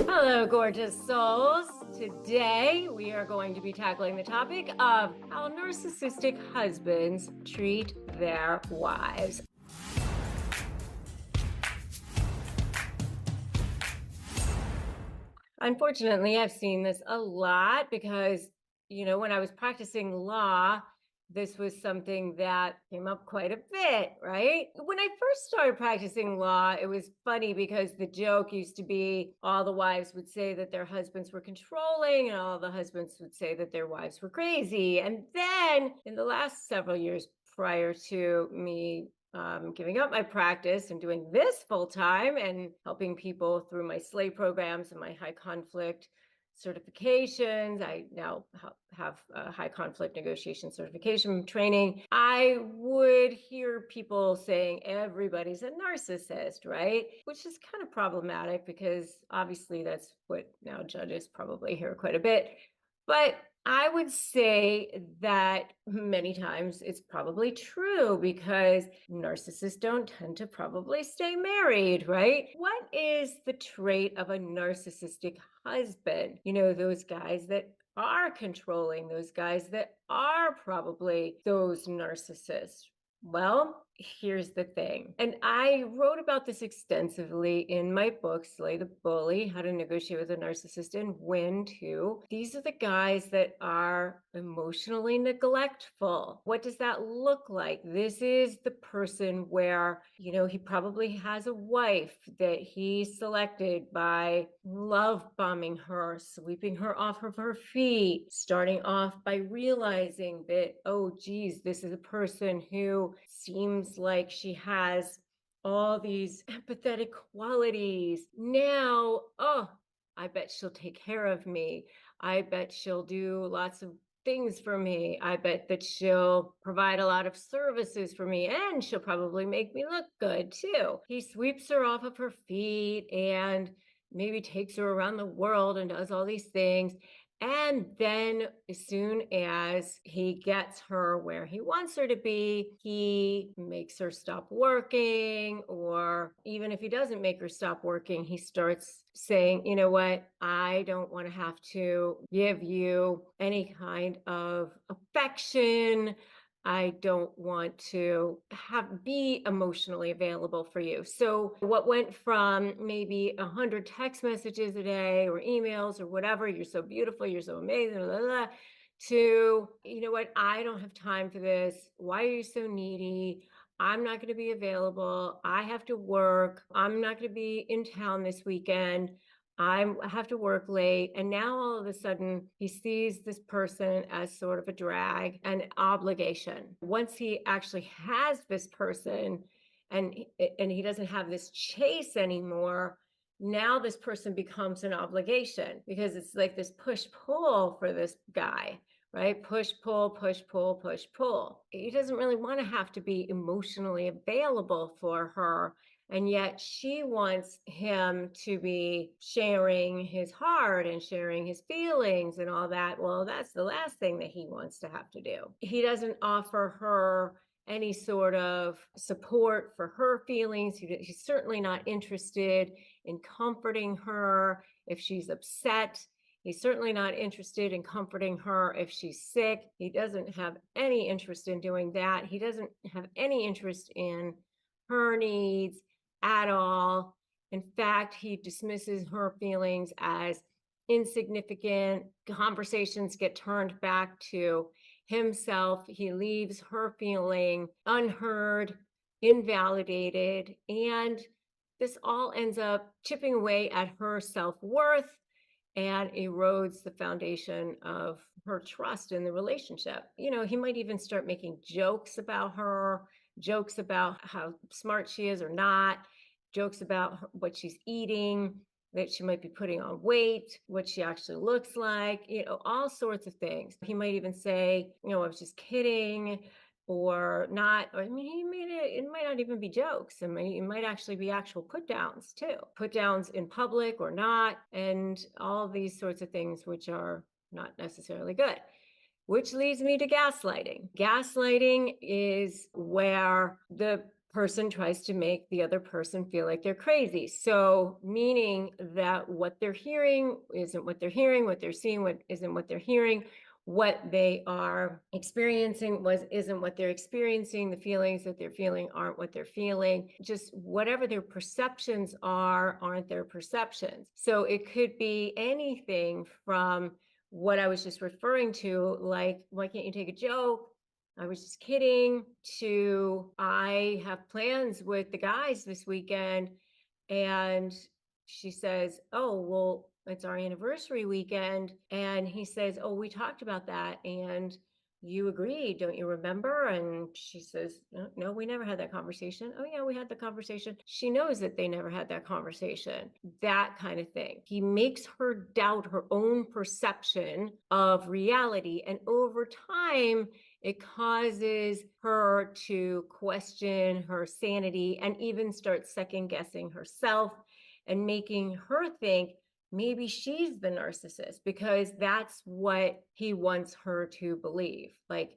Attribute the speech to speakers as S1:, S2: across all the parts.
S1: Hello, gorgeous souls. Today, we are going to be tackling the topic of how narcissistic husbands treat their wives. Unfortunately, I've seen this a lot because, when I was practicing law, this was something that came up quite a bit, right? When I first started practicing law, it was funny because the joke used to be all the wives would say that their husbands were controlling, and all the husbands would say that their wives were crazy. And then in the last several years prior to me giving up my practice and doing this full time and helping people through my SLAY programs and my high conflict certifications. I now have a high conflict negotiation certification training. I would hear people saying everybody's a narcissist, right? Which is kind of problematic because obviously that's what now judges probably hear quite a bit. But I would say that many times it's probably true because narcissists don't tend to probably stay married, right? What is the trait of a narcissistic husband? Those guys that are controlling, those guys that are probably those narcissists. Well, here's the thing. And I wrote about this extensively in my book, Slay the Bully, How to Negotiate with a Narcissist and Win Too. These are the guys that are emotionally neglectful. What does that look like? This is the person where, he probably has a wife that he selected by love bombing her, sweeping her off of her feet, starting off by realizing that, oh, geez, this is a person who seems like she has all these empathetic qualities. Now, oh, I bet she'll take care of me. I bet she'll do lots of things for me. I bet that she'll provide a lot of services for me, and she'll probably make me look good too. He sweeps her off of her feet and maybe takes her around the world and does all these things. And then, as soon as he gets her where he wants her to be, he makes her stop working. Or even if he doesn't make her stop working, he starts saying, you know what, I don't want to have to give you any kind of affection. I don't want to be emotionally available for you. So what went from maybe 100 text messages a day or emails or whatever, you're so beautiful, you're so amazing, blah, blah, blah, to, you know what, I don't have time for this. Why are you so needy? I'm not going to be available. I have to work. I'm not going to be in town this weekend. I have to work late. And now all of a sudden he sees this person as sort of a drag, an obligation. Once he actually has this person and he doesn't have this chase anymore, now this person becomes an obligation because it's like this push pull for this guy, right? Push pull, push pull, push pull. He doesn't really want to have to be emotionally available for her, and yet she wants him to be sharing his heart and sharing his feelings and all that. Well, that's the last thing that he wants to have to do. He doesn't offer her any sort of support for her feelings. He's certainly not interested in comforting her if she's upset. He's certainly not interested in comforting her if she's sick. He doesn't have any interest in doing that. He doesn't have any interest in her needs at all. In fact, he dismisses her feelings as insignificant. Conversations get turned back to himself. He leaves her feeling unheard, invalidated, and this all ends up chipping away at her self-worth and erodes the foundation of her trust in the relationship. He might even start making jokes about her, jokes about how smart she is or not, jokes about what she's eating, that she might be putting on weight, what she actually looks like, all sorts of things. He might even say, I was just kidding, or not. Or, I mean, it might not even be jokes. It might actually be actual put downs too. Put downs in public or not, and all these sorts of things, which are not necessarily good. Which leads me to gaslighting. Gaslighting is where the person tries to make the other person feel like they're crazy. So, meaning that what they're hearing isn't what they're hearing, what they're seeing what isn't what they're hearing, what they are experiencing isn't what they're experiencing, the feelings that they're feeling aren't what they're feeling, just whatever their perceptions aren't their perceptions. So it could be anything from what I was just referring to, like, why can't you take a joke? I was just kidding, to I have plans with the guys this weekend. And she says, oh, well, it's our anniversary weekend. And he says, oh, we talked about that. And you agreed, don't you remember? And she says, no, no, we never had that conversation. Oh, yeah, we had the conversation. She knows that they never had that conversation, that kind of thing. He makes her doubt her own perception of reality. And over time, it causes her to question her sanity and even start second guessing herself and making her think maybe she's the narcissist, because that's what he wants her to believe. Like,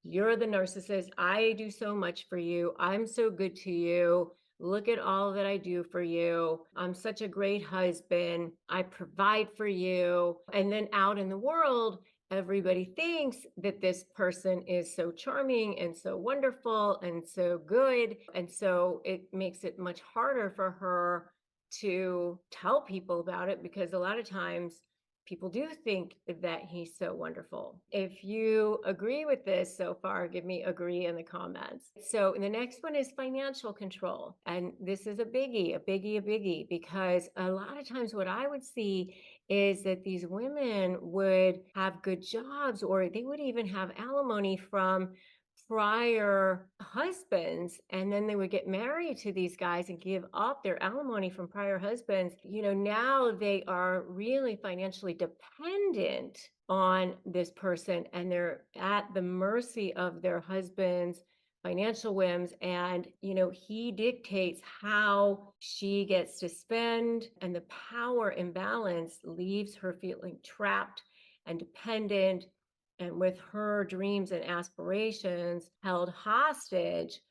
S1: you're the narcissist. I do so much for you. I'm so good to you. Look at all that I do for you. I'm such a great husband. I provide for you. And then out in the world, everybody thinks that this person is so charming and so wonderful and so good. And so it makes it much harder for her to tell people about it, because a lot of times people do think that he's so wonderful. If you agree with this so far, give me agree in the comments. So the next one is financial control. And this is a biggie, a biggie, because a lot of times what I would see is that these women would have good jobs, or they would even have alimony from prior husbands, and then they would get married to these guys and give up their alimony from prior husbands. Now they are really financially dependent on this person, and they're at the mercy of their husband's financial whims. And he dictates how she gets to spend, and the power imbalance leaves her feeling trapped and dependent, and with her dreams and aspirations held hostage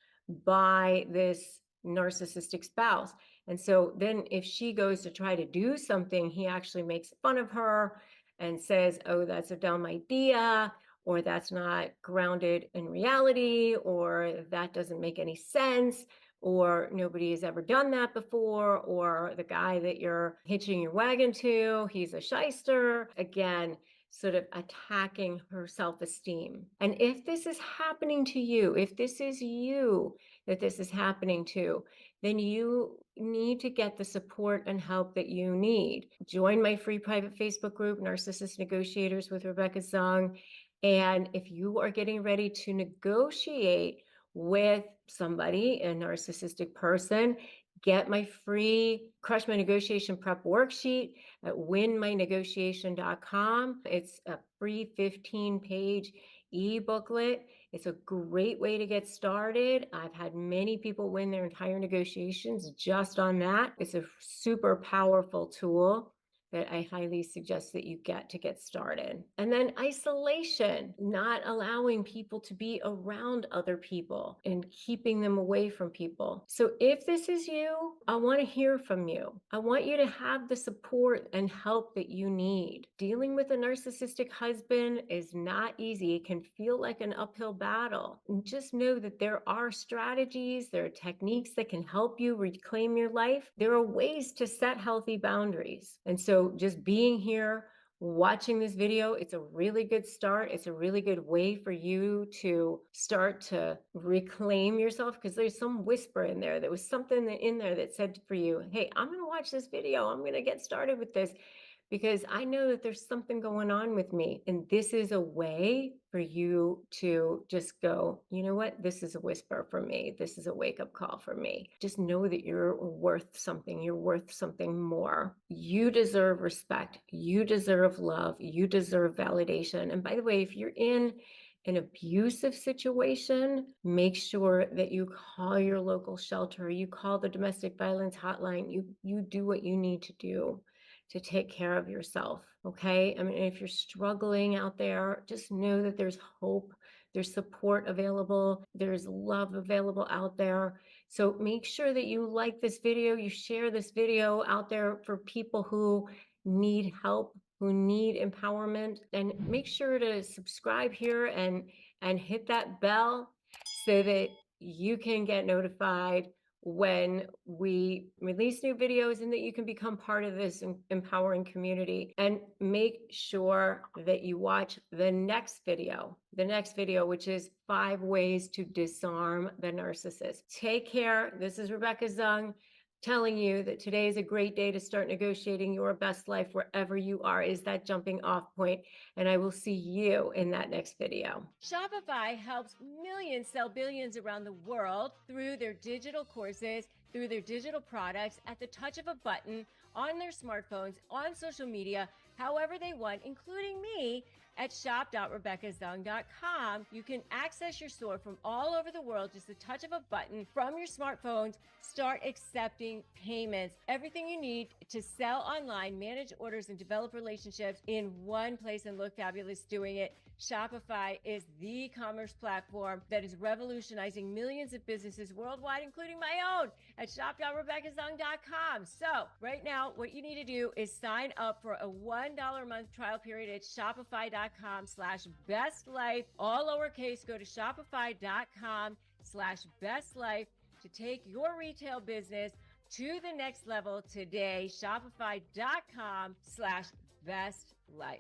S1: by this narcissistic spouse. And so then if she goes to try to do something, he actually makes fun of her and says, oh, that's a dumb idea, or that's not grounded in reality, or that doesn't make any sense, or nobody has ever done that before, or the guy that you're hitching your wagon to, he's a shyster. Again, sort of attacking her self-esteem. And if this is happening to you, if this is you that this is happening to, then you need to get the support and help that you need. Join my free private Facebook group, Narcissist Negotiators with Rebecca Zung. And if you are getting ready to negotiate with somebody, a narcissistic person, get my free Crush My Negotiation Prep worksheet at winmynegotiation.com. It's a free 15-page e-booklet. It's a great way to get started. I've had many people win their entire negotiations just on that. It's a super powerful tool that I highly suggest that you get started. And then isolation, not allowing people to be around other people and keeping them away from people. So if this is you, I want to hear from you. I want you to have the support and help that you need. Dealing with a narcissistic husband is not easy. It can feel like an uphill battle. And just know that there are strategies, there are techniques that can help you reclaim your life. There are ways to set healthy boundaries. And so just being here, watching this video, it's a really good start. It's a really good way for you to start to reclaim yourself, because there's some whisper in there. There was something in there that said for you, hey, I'm going to watch this video. I'm going to get started with this, because I know that there's something going on with me. And this is a way for you to just go, you know what? This is a whisper for me. This is a wake-up call for me. Just know that you're worth something. You're worth something more. You deserve respect. You deserve love. You deserve validation. And by the way, if you're in an abusive situation, make sure that you call your local shelter. You call the domestic violence hotline. You do what you need to do to take care of yourself. Okay. I mean, if you're struggling out there, just know that there's hope, there's support available, there's love available out there. So make sure that you like this video, you share this video out there for people who need help, who need empowerment, and make sure to subscribe here and hit that bell so that you can get notified when we release new videos and that you can become part of this empowering community. And make sure that you watch the next video, which is 5 ways to disarm the narcissist. Take care. This is Rebecca Zung telling you that today is a great day to start negotiating your best life wherever you are, is that jumping off point. And I will see you in that next video. Shopify helps millions sell billions around the world through their digital courses, through their digital products at the touch of a button on their smartphones, on social media, however they want, including me. At shop.rebeccazung.com, you can access your store from all over the world, just the touch of a button from your smartphones. Start accepting payments. Everything you need to sell online, manage orders, and develop relationships in one place and look fabulous doing it. Shopify is the commerce platform that is revolutionizing millions of businesses worldwide, including my own, at shop.rebeccazung.com. So right now, what you need to do is sign up for a $1 a month trial period at shopify.com/bestlife, all lowercase. Go to shopify.com/bestlife to take your retail business to the next level today. Shopify.com/bestlife.